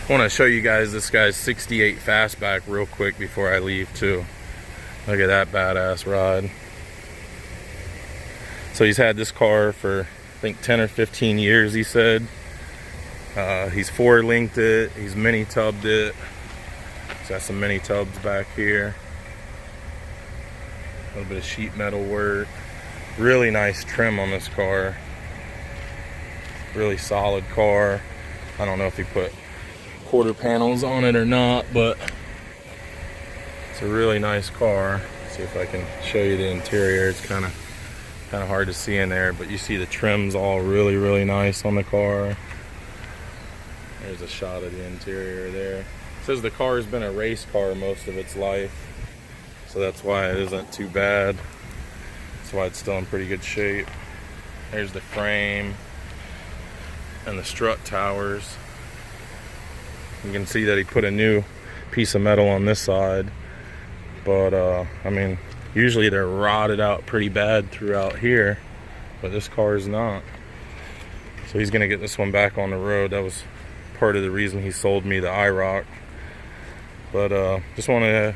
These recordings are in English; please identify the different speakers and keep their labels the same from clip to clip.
Speaker 1: want to show you guys this guy's 68 Fastback real quick before I leave too. Look at that badass ride. So he's had this car for I think 10 or 15 years, he said. He's 4-linked it, he's mini tubbed it. He's got some mini tubs back here. A little bit of sheet metal work. Really nice trim on this car. Really solid car. I don't know if he put quarter panels on it or not, but it's a really nice car. Let's see if I can show you the interior. It's kind of hard to see in there, but you see the trim's all really nice on the car. There's a shot of the interior there. It says the car has been a race car most of its life, so that's why it isn't too bad. That's why it's still in pretty good shape. There's the frame and the strut towers. You can see that he put a new piece of metal on this side, but I mean, usually they're rotted out pretty bad throughout here, but this car is not. So he's gonna get this one back on the road. That was part of the reason he sold me the IROC. But just wanted to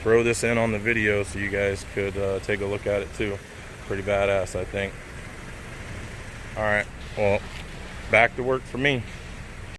Speaker 1: throw this in on the video so you guys could take a look at it too. Pretty badass, I think. Alright, well, back to work for me.